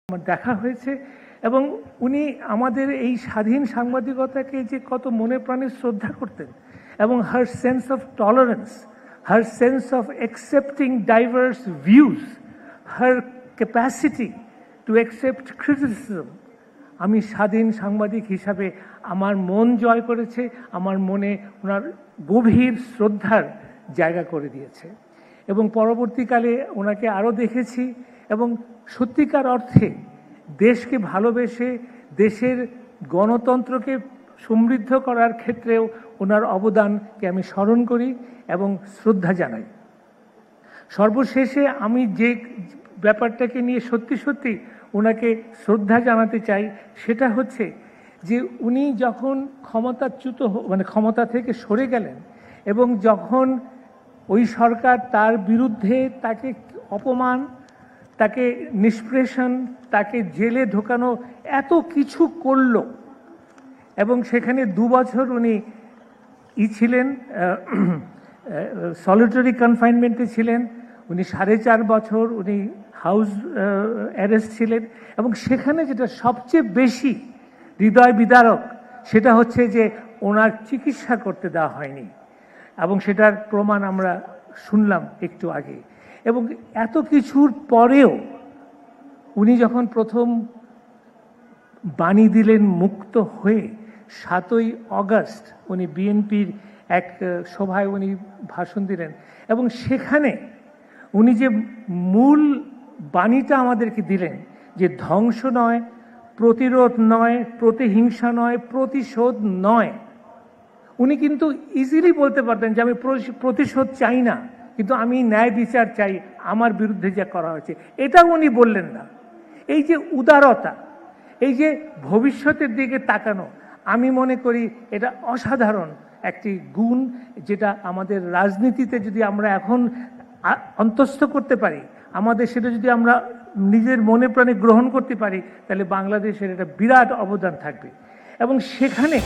আমার দেখা হয়েছে এবং উনি আমাদের এই স্বাধীন সাংবাদিকতাকে যে কত মনে প্রাণে শ্রদ্ধা করতেন এবং her sense of tolerance, her sense of accepting diverse views, her capacity to accept criticism, আমি স্বাধীন সাংবাদিক হিসাবে আমার মন জয় করেছে, আমার মনে ওনার গভীর শ্রদ্ধার জায়গা করে দিয়েছে। এবং পরবর্তীকালে ওনাকে আরও দেখেছি এবং সত্যিকার অর্থে দেশকে ভালোবেসে দেশের গণতন্ত্রকে সমৃদ্ধ করার ক্ষেত্রেও ওনার অবদানকে আমি স্মরণ করি এবং শ্রদ্ধা জানাই। সর্বশেষে আমি যে ব্যাপারটাকে নিয়ে সত্যি সত্যি ওনাকে শ্রদ্ধা জানাতে চাই সেটা হচ্ছে যে উনি যখন ক্ষমতাচ্যুত ক্ষমতা থেকে সরে গেলেন এবং যখন ওই সরকার তার বিরুদ্ধে তাকে অপমান, তাকে নিষ্পেষণ, তাকে জেলে ঢোকানো এত কিছু করল এবং সেখানে 2 বছর উনি ছিলেন, সলিটারি কনফাইনমেন্টে ছিলেন, উনি 4.5 বছর উনি হাউস অ্যারেস্ট ছিলেন এবং সেখানে যেটা সবচেয়ে বেশি হৃদয় বিদারক সেটা হচ্ছে যে ওনার চিকিৎসা করতে দেওয়া হয়নি এবং সেটার প্রমাণ আমরা শুনলাম একটু আগে। এবং এত কিছুর পরেও উনি যখন প্রথম বাণী দিলেন মুক্ত হয়ে 7ই অগস্ট উনি বিএনপির এক সভায় উনি ভাষণ দিলেন এবং সেখানে উনি যে মূল বাণীটা আমাদেরকে দিলেন যে ধ্বংস নয়, প্রতিরোধ নয়, প্রতিহিংসা নয়, প্রতিশোধ নয়। উনি কিন্তু ইজিলি বলতে পারতেন যে আমি প্রতিশোধ চাই না, কিন্তু আমি ন্যায় বিচার চাই আমার বিরুদ্ধে যা করা হয়েছে, এটা উনি বললেন না। এই যে উদারতা, এই যে ভবিষ্যতের দিকে তাকানো, আমি মনে করি এটা অসাধারণ একটি গুণ, যেটা আমাদের রাজনীতিতে যদি আমরা এখন অন্তঃস্থ করতে পারি, আমাদের সেটা যদি আমরা নিজের মনে প্রাণে গ্রহণ করতে পারি, তাহলে বাংলাদেশের একটা বিরাট অবদান থাকবে। এবং সেখানে